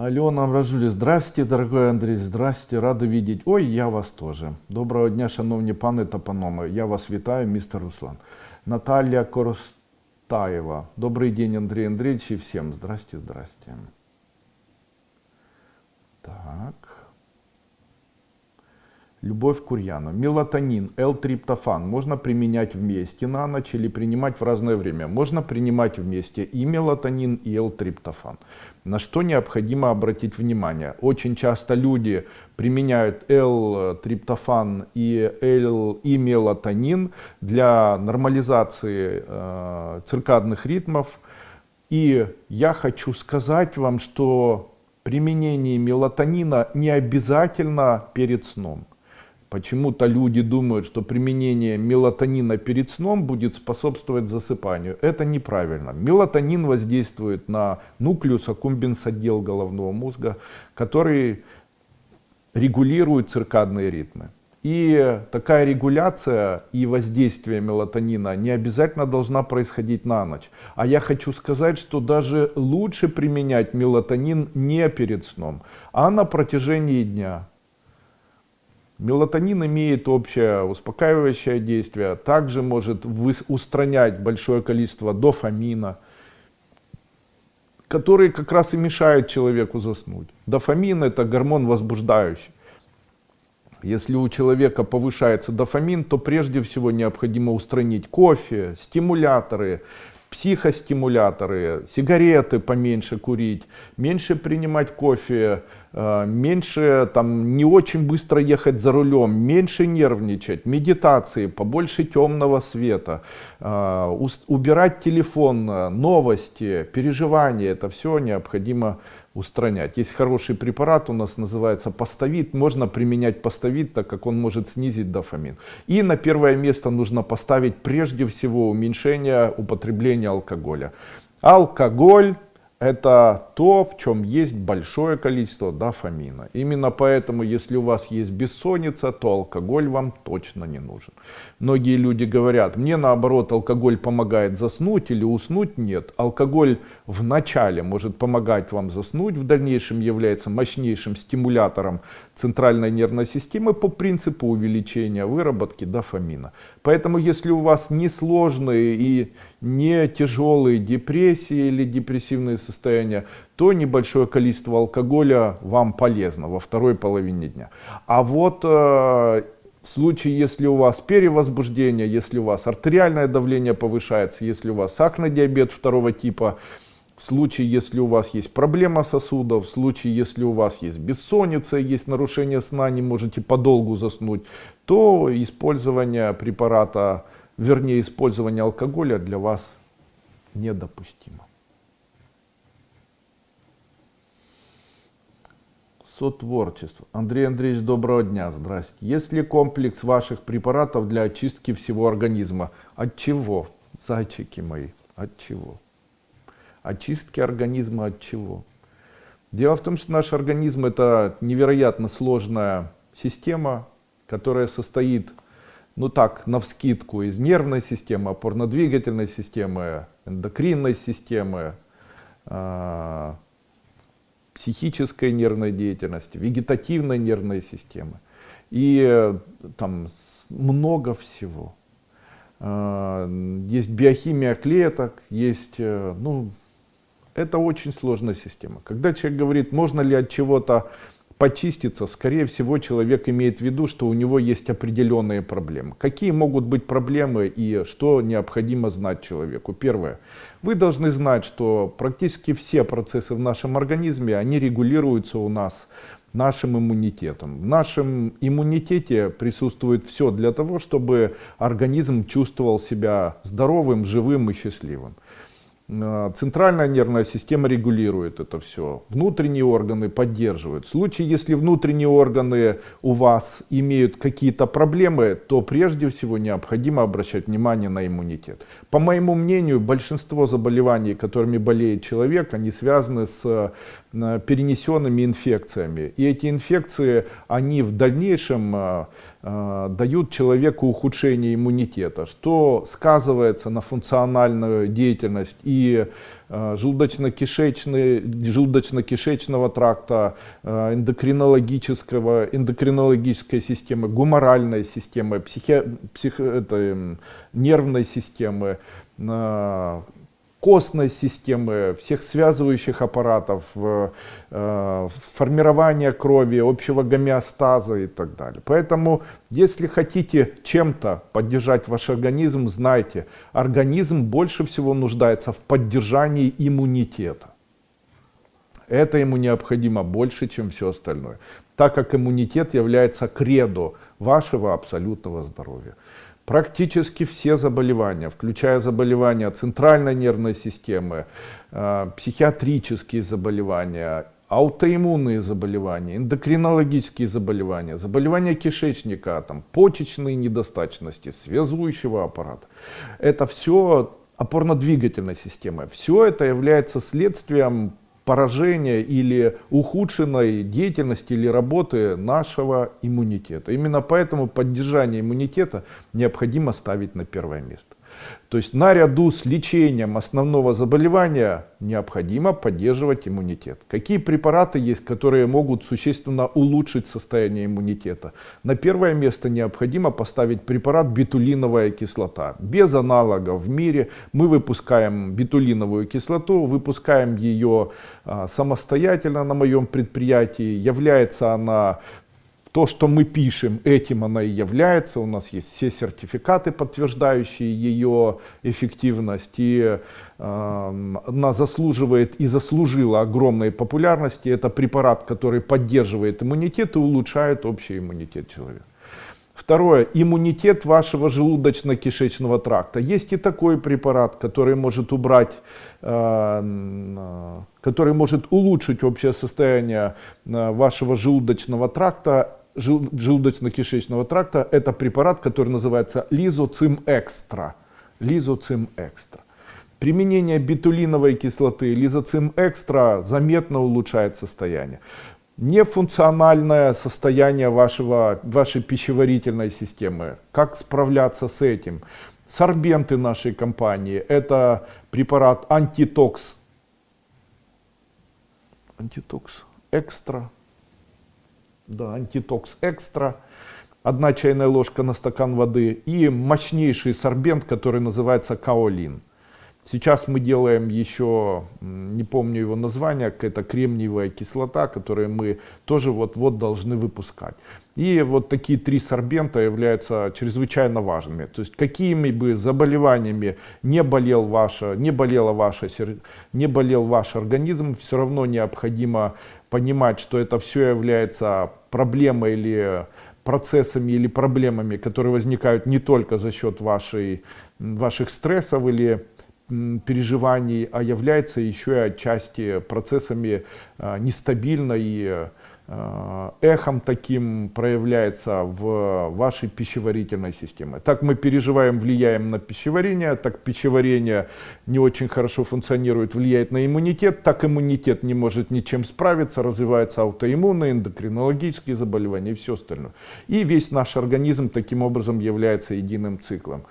Алена Амражулі, здрасте, дорогой Андрей, здрасте, рада видеть. Ой, я вас тоже. Доброго дня, шановні пани та панове. Я вас вітаю, мистер Руслан. Наталья Коростаева. Добрый день, Андрей Андреевич, и всем. Здрасте, здрасте. Так. Любовь Курьяна. Мелатонин, L-триптофан можно применять вместе на ночь или принимать в разное время? Можно принимать вместе и мелатонин, и L-триптофан. На что необходимо обратить внимание? Очень часто люди применяют L-триптофан и мелатонин для нормализации циркадных ритмов. И я хочу сказать вам, что применение мелатонина не обязательно перед сном. Почему-то люди думают, что применение мелатонина перед сном будет способствовать засыпанию. Это неправильно. Мелатонин воздействует на нуклеус аккумбенс отдел головного мозга, который регулирует циркадные ритмы. И такая регуляция и воздействие мелатонина не обязательно должна происходить на ночь. А я хочу сказать, что даже лучше применять мелатонин не перед сном, а на протяжении дня. Мелатонин имеет общее успокаивающее действие, также может устранять большое количество дофамина, который как раз и мешает человеку заснуть. Дофамин — это гормон возбуждающий. Если у человека повышается дофамин, то прежде всего необходимо устранить кофе, стимуляторы, психостимуляторы, сигареты поменьше курить, меньше принимать кофе, меньше там не очень быстро ехать за рулем, меньше нервничать, медитации, побольше темного света, убирать телефон, новости, переживания, это все необходимо устранять. Есть хороший препарат, у нас называется Поставит. Можно применять Поставит, так как он может снизить дофамин. И на первое место нужно поставить прежде всего уменьшение употребления алкоголя. Алкоголь — это то, в чем есть большое количество дофамина. Именно поэтому, если у вас есть бессонница, то алкоголь вам точно не нужен. Многие люди говорят, мне наоборот алкоголь помогает заснуть или уснуть. Нет, алкоголь в начале может помогать вам заснуть, в дальнейшем является мощнейшим стимулятором центральной нервной системы по принципу увеличения выработки дофамина. Поэтому, если у вас не сложные и не тяжелые депрессии или депрессивные состояния, то небольшое количество алкоголя вам полезно во второй половине дня. А вот в случае, если у вас перевозбуждение, если у вас артериальное давление повышается, если у вас сахарный диабет второго типа, в случае, если у вас есть проблема сосудов, в случае, если у вас есть бессонница, есть нарушение сна, не можете подолгу заснуть, то использование препарата, вернее использование алкоголя для вас недопустимо. Сотворчество. Андрей Андреевич, доброго дня. Здрасте. Есть ли комплекс ваших препаратов для очистки всего организма? От чего? Зайчики мои, от чего? Очистки организма от чего? Дело в том, что наш организм — это невероятно сложная система, которая состоит, ну так, навскидку, из нервной системы, опорно-двигательной системы, эндокринной системы, психической нервной деятельности, вегетативной нервной системы. И там много всего. Есть биохимия клеток, есть, ну, это очень сложная система. Когда человек говорит, можно ли от чего-то почиститься, скорее всего, человек имеет в виду, что у него есть определенные проблемы. Какие могут быть проблемы и что необходимо знать человеку? Первое. Вы должны знать, что практически все процессы в нашем организме, они регулируются у нас нашим иммунитетом. В нашем иммунитете присутствует все для того, чтобы организм чувствовал себя здоровым, живым и счастливым. Центральная нервная система регулирует это все. Внутренние органы поддерживают. В случае, если внутренние органы у вас имеют какие-то проблемы, то прежде всего необходимо обращать внимание на иммунитет. По моему мнению, большинство заболеваний, которыми болеет человек, они связаны с перенесенными инфекциями. И эти инфекции, они в дальнейшем дают человеку ухудшение иммунитета, что сказывается на функциональную деятельность и желудочно-кишечного тракта, эндокринологической системы, гуморальной системы, нервной системы, костной системы, всех связывающих аппаратов, формирования крови, общего гомеостаза и так далее. Поэтому, если хотите чем-то поддержать ваш организм, знайте, организм больше всего нуждается в поддержании иммунитета. Это ему необходимо больше, чем все остальное, так как иммунитет является кредо вашего абсолютного здоровья. Практически все заболевания, включая заболевания центральной нервной системы, психиатрические заболевания, аутоиммунные заболевания, эндокринологические заболевания, заболевания кишечника, там, почечные недостаточности, связующего аппарата. Это все опорно-двигательной системы. Все это является следствием поражения или ухудшенной деятельности или работы нашего иммунитета. Именно поэтому поддержание иммунитета необходимо ставить на первое место. То есть наряду с лечением основного заболевания необходимо поддерживать иммунитет. Какие препараты есть, которые могут существенно улучшить состояние иммунитета? На первое место необходимо поставить препарат бетулиновая кислота. Без аналогов в мире мы выпускаем бетулиновую кислоту, выпускаем ее самостоятельно на моем предприятии. Является она то, что мы пишем, этим она и является. У нас есть все сертификаты, подтверждающие ее эффективность. И она заслуживает и заслужила огромной популярности. Это препарат, который поддерживает иммунитет и улучшает общий иммунитет человека. Второе. Иммунитет вашего желудочно-кишечного тракта. Есть и такой препарат, который может убрать, который может улучшить общее состояние вашего желудочного тракта, желудочно-кишечного тракта. Это препарат, который называется Лизоцим Экстра. Лизоцим Экстра. Применение бетулиновой кислоты Лизоцим Экстра заметно улучшает состояние. Нефункциональное состояние вашей пищеварительной системы. Как справляться с этим? Сорбенты нашей компании. Это препарат антитокс экстра. Да, антитокс экстра. 1 чайная ложка на стакан воды. И мощнейший сорбент, который называется каолин. Сейчас мы делаем еще, не помню его название, это кремниевая кислота, которую мы тоже вот-вот должны выпускать. И вот такие 3 сорбента являются чрезвычайно важными. То есть какими бы заболеваниями не болел ваш организм, все равно необходимо понимать, что это все является проблемой или процессами или проблемами, которые возникают не только за счет ваших стрессов или переживаний, а является еще и отчасти процессами нестабильной, эхом таким проявляется в вашей пищеварительной системе. Так мы переживаем, влияем на пищеварение, так пищеварение не очень хорошо функционирует, влияет на иммунитет, так иммунитет не может ничем справиться, развиваются аутоиммунные, эндокринологические заболевания и все остальное. И весь наш организм таким образом является единым циклом.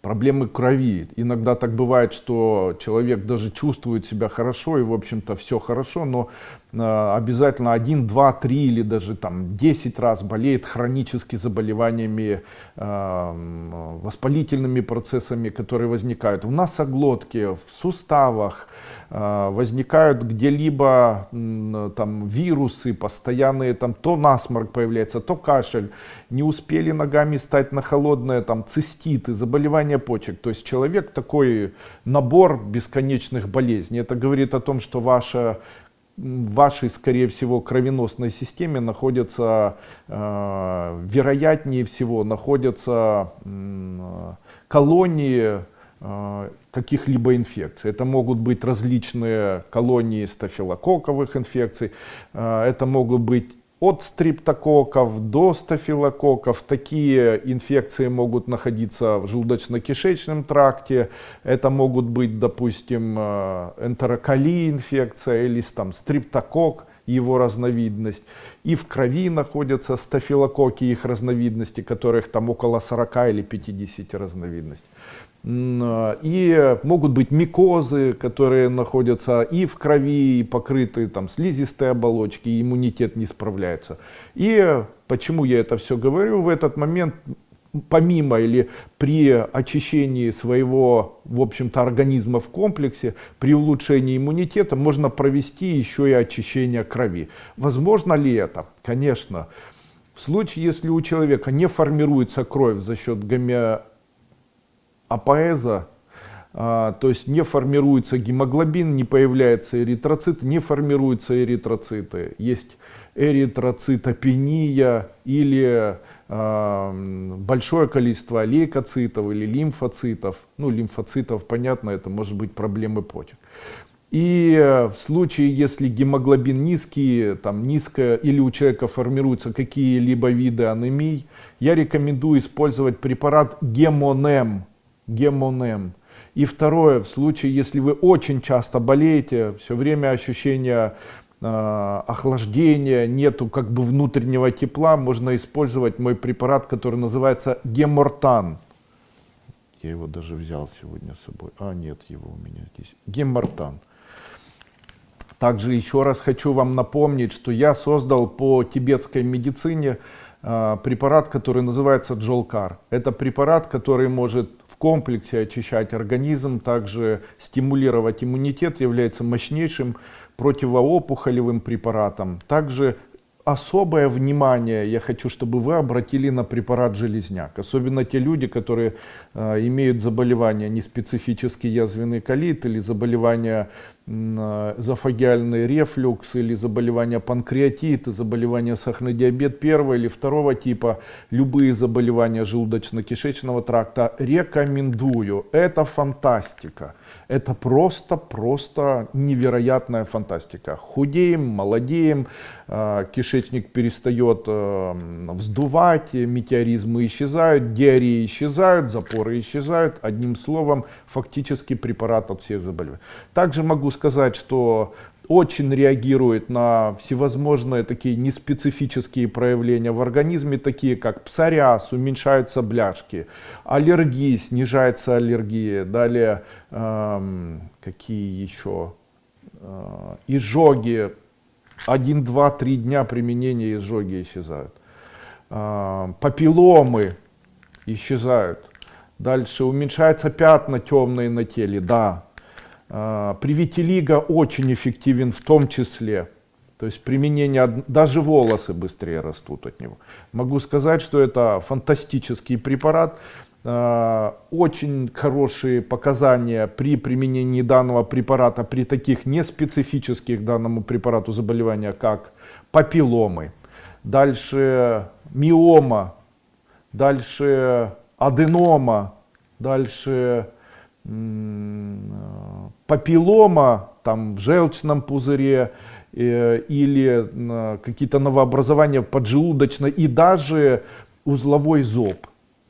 Проблемы крови. Иногда так бывает, что человек даже чувствует себя хорошо и, в общем-то, все хорошо, но обязательно 1, 2, 3 или даже там 10 раз болеет хроническими заболеваниями, воспалительными процессами, которые возникают в носоглотке, в суставах, возникают где-либо там вирусы, постоянные там то насморк появляется, то кашель, не успели ногами стать на холодное, там циститы, заболевания почек. То есть человек такой набор бесконечных болезней. Это говорит о том, что в вашей, скорее всего, кровеносной системе находятся, вероятнее всего, находятся колонии каких-либо инфекций. Это могут быть различные колонии стафилококковых инфекций, это могут быть от стрептококков до стафилококков. Такие инфекции могут находиться в желудочно-кишечном тракте. Это могут быть, допустим, энтероколий инфекция или там стрептококк, его разновидность. И в крови находятся стафилококки, их разновидности, которых там около 40 или 50 разновидностей. И могут быть микозы, которые находятся и в крови, и покрыты там слизистой оболочки, и иммунитет не справляется. И почему я это все говорю? В этот момент, помимо или при очищении своего, в общем-то, организма в комплексе, при улучшении иммунитета можно провести еще и очищение крови. Возможно ли это? Конечно. В случае, если у человека не формируется кровь за счет гомеопоэза, то есть не формируется гемоглобин, не появляются эритроциты, не формируются эритроциты. Есть эритроцитопения или большое количество лейкоцитов или лимфоцитов. Ну, лимфоцитов, понятно, это может быть проблемы почек. И в случае, если гемоглобин низкий, там низкое, или у человека формируются какие-либо виды анемий, я рекомендую использовать препарат Гемонем. И второе, в случае, если вы очень часто болеете, все время ощущение охлаждения, нету как бы внутреннего тепла, можно использовать мой препарат, который называется Гемортан. Я его даже взял сегодня с собой. Нет, его у меня здесь. Гемортан. Также еще раз хочу вам напомнить, что я создал по тибетской медицине препарат, который называется Джолкар. Это препарат, который может в комплексе очищать организм, также стимулировать иммунитет, является мощнейшим противоопухолевым препаратом. Также особое внимание я хочу, чтобы вы обратили на препарат железняк. Особенно те люди, которые имеют заболевания неспецифический язвенный колит или заболевания эзофагиальный рефлюкс или заболевания панкреатит, заболевания сахарный диабет первого или второго типа, любые заболевания желудочно-кишечного тракта, рекомендую. Это фантастика. Это просто невероятная фантастика. Худеем, молодеем, кишечник перестает вздувать, метеоризмы исчезают, диареи исчезают, запоры исчезают. Одним словом, фактически препарат от всех заболеваний. Также могу сказать, что очень реагирует на всевозможные такие неспецифические проявления в организме, такие как псориаз, уменьшаются бляшки, аллергии, снижается аллергия, далее какие еще, изжоги, 1, 2, 3 дня применения изжоги исчезают, папилломы исчезают, дальше уменьшаются пятна темные на теле, да. Привитилиго очень эффективен в том числе. То есть применение, даже волосы быстрее растут от него. Могу сказать, что это фантастический препарат. Очень хорошие показания при применении данного препарата при таких неспецифических данному препарату заболевания, как папилломы, дальше миома, дальше аденома, дальше папиллома там в желчном пузыре или какие-то новообразования поджелудочной и даже узловой зоб,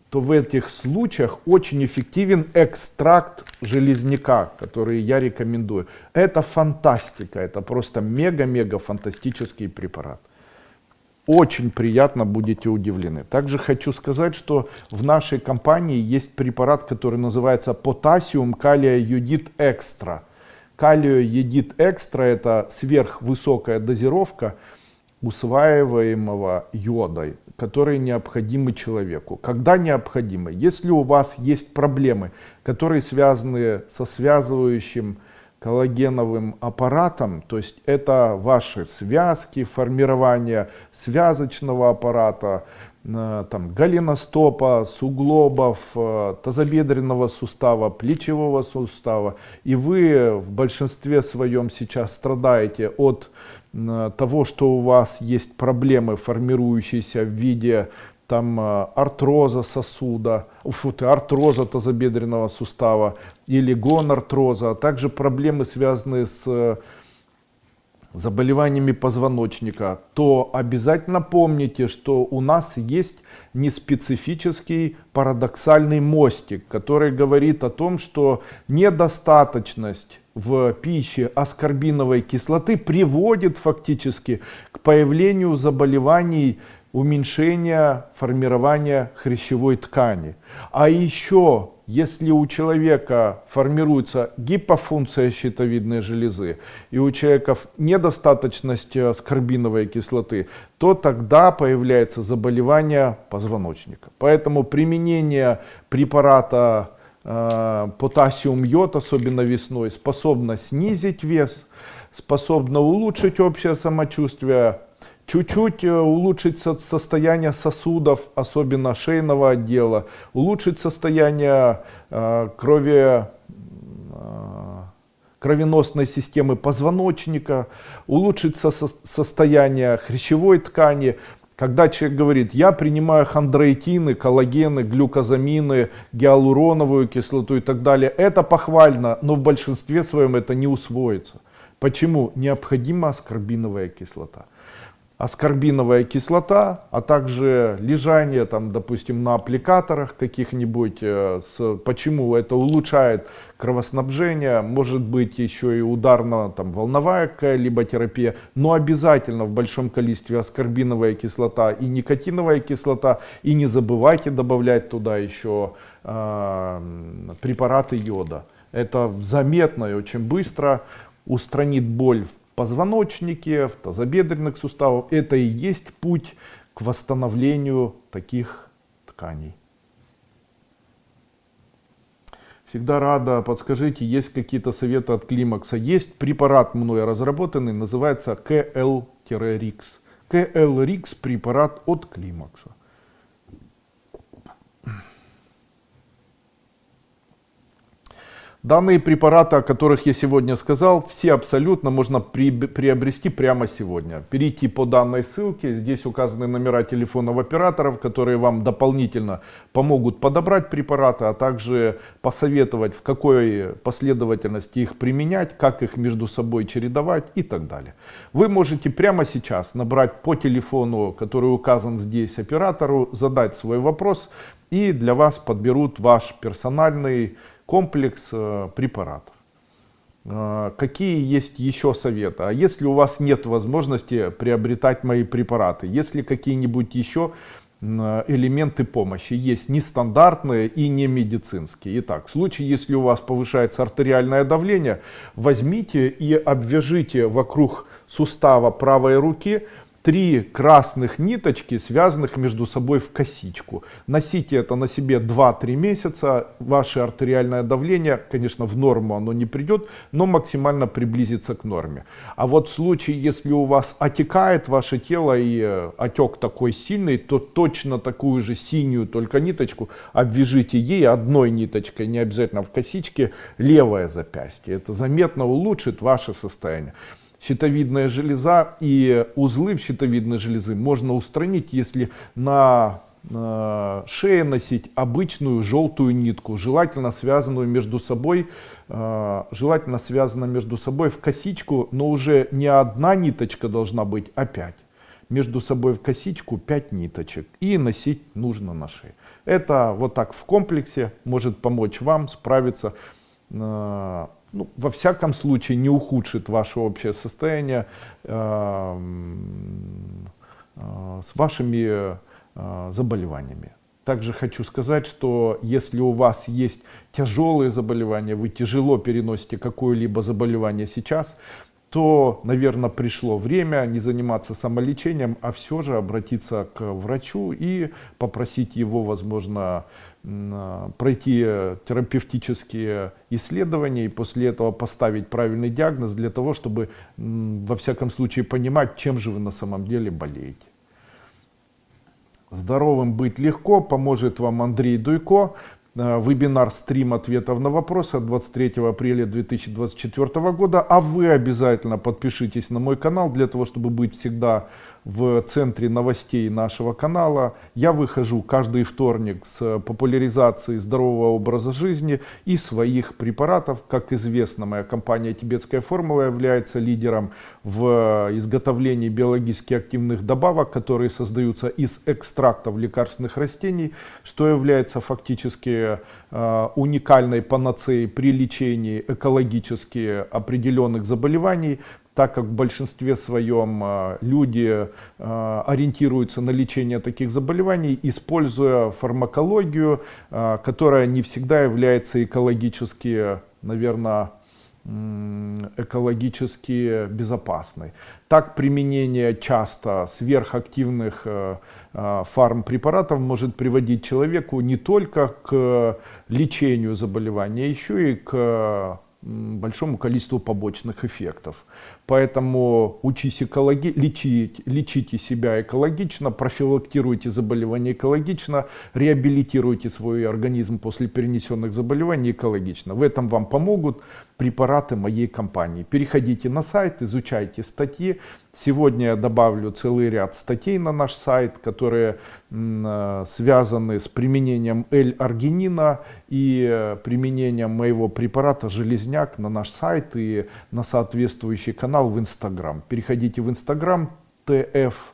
то в этих случаях очень эффективен экстракт железняка, который я рекомендую. Это фантастика, это просто мега-мега фантастический препарат. Очень приятно будете удивлены. Также хочу сказать, что в нашей компании есть препарат, который называется Potassium Kalium Iodide Extra. Калио-йодид экстра — это сверхвысокая дозировка усваиваемого йода, который необходимы человеку. Когда необходимы? Если у вас есть проблемы, которые связаны со связывающим коллагеновым аппаратом, то есть это ваши связки, формирование связочного аппарата, там, голеностопа, суглобов, тазобедренного сустава, плечевого сустава, и вы в большинстве своем сейчас страдаете от того, что у вас есть проблемы, формирующиеся в виде там артроза сосуда, артроза тазобедренного сустава или гонартроза, а также проблемы, связанные с заболеваниями позвоночника, то обязательно помните, что у нас есть неспецифический парадоксальный мостик, который говорит о том, что недостаточность в пище аскорбиновой кислоты приводит фактически к появлению заболеваний, уменьшения формирования хрящевой ткани. А еще, если у человека формируется гипофункция щитовидной железы и у человека недостаточность аскорбиновой кислоты, то тогда появляется заболевание позвоночника. Поэтому применение препарата потассиум-йод, особенно весной, способно снизить вес, способно улучшить общее самочувствие, чуть-чуть улучшить состояние сосудов, особенно шейного отдела, улучшить состояние кровеносной системы позвоночника, улучшить состояние хрящевой ткани. Когда человек говорит: я принимаю хондроитины, коллагены, глюкозамины, гиалуроновую кислоту и так далее, это похвально, но в большинстве своем это не усвоится. Почему? Необходима аскорбиновая кислота. Аскорбиновая кислота, а также лежание, там, допустим, на аппликаторах каких-нибудь. Почему? Это улучшает кровоснабжение, может быть еще и ударно-волновая какая-либо терапия, но обязательно в большом количестве аскорбиновая кислота и никотиновая кислота. И не забывайте добавлять туда еще препараты йода. Это заметно и очень быстро устранит боль в позвоночнике, в тазобедренных суставах. Это и есть путь к восстановлению таких тканей. Всегда рада, подскажите, есть какие-то советы от Климакса? Есть препарат мной разработанный, называется KL-RIX. КЛ-Рикс, препарат от Климакса. Данные препараты, о которых я сегодня сказал, все абсолютно можно приобрести прямо сегодня. Перейти по данной ссылке, здесь указаны номера телефонов операторов, которые вам дополнительно помогут подобрать препараты, а также посоветовать, в какой последовательности их применять, как их между собой чередовать и так далее. Вы можете прямо сейчас набрать по телефону, который указан здесь, оператору, задать свой вопрос, и для вас подберут ваш персональный комплекс препаратов. Какие есть еще советы? А если у вас нет возможности приобретать мои препараты, есть ли какие-нибудь еще элементы помощи? Есть нестандартные и не медицинские. Итак, в случае, если у вас повышается артериальное давление, возьмите и обвяжите вокруг сустава правой руки 3 красных ниточки, связанных между собой в косичку. Носите это на себе 2-3 месяца. Ваше артериальное давление, конечно, в норму оно не придет, но максимально приблизится к норме. А вот в случае, если у вас отекает ваше тело и отек такой сильный, то точно такую же синюю только ниточку обвяжите ей одной ниточкой, не обязательно в косичке, левое запястье. Это заметно улучшит ваше состояние. Щитовидная железа и узлы в щитовидной железы можно устранить, если на шее носить обычную желтую нитку, желательно связанную между собой в косичку, но уже не одна ниточка должна быть, а 5. Между собой в косичку 5 ниточек, и носить нужно на шее. Это вот так в комплексе может помочь вам справиться, во всяком случае не ухудшит ваше общее состояние с вашими заболеваниями. Также хочу сказать, что если у вас есть тяжелые заболевания, вы тяжело переносите какое-либо заболевание сейчас, то, наверное, пришло время не заниматься самолечением, а все же обратиться к врачу и попросить его, возможно, пройти терапевтические исследования и после этого поставить правильный диагноз для того, чтобы, во всяком случае, понимать, чем же вы на самом деле болеете. Здоровым быть легко поможет вам Андрей Дуйко. Вебинар «Стрим ответов на вопросы» от 23 апреля 2024 года. А вы обязательно подпишитесь на мой канал для того, чтобы быть всегда в центре новостей нашего канала. Я выхожу каждый вторник с популяризацией здорового образа жизни и своих препаратов. Как известно, моя компания «Тибетская формула» является лидером в изготовлении биологически активных добавок, которые создаются из экстрактов лекарственных растений, что является фактически уникальной панацеей при лечении экологически определенных заболеваний, так как в большинстве своем люди ориентируются на лечение таких заболеваний, используя фармакологию, которая не всегда является экологически, наверное, экологически безопасной. Так, применение часто сверхактивных фармпрепаратов может приводить человеку не только к лечению заболевания, а еще и к большому количеству побочных эффектов. Поэтому лечите себя экологично, профилактируйте заболевания экологично, реабилитируйте свой организм после перенесенных заболеваний экологично. В этом вам помогут препараты моей компании. Переходите на сайт, изучайте статьи. Сегодня я добавлю целый ряд статей на наш сайт, которые связаны с применением L-аргинина и применением моего препарата «Железняк» на наш сайт и на соответствующий канал в Инстаграм. Переходите в Инстаграм, ТФ,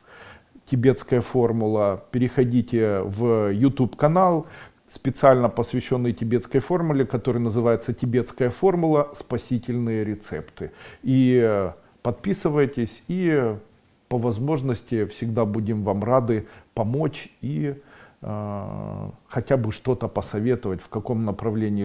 Тибетская формула, переходите в YouTube канал, специально посвященный тибетской формуле, который называется «Тибетская формула. Спасительные рецепты». И подписывайтесь, и по возможности всегда будем вам рады помочь и хотя бы что-то посоветовать, в каком направлении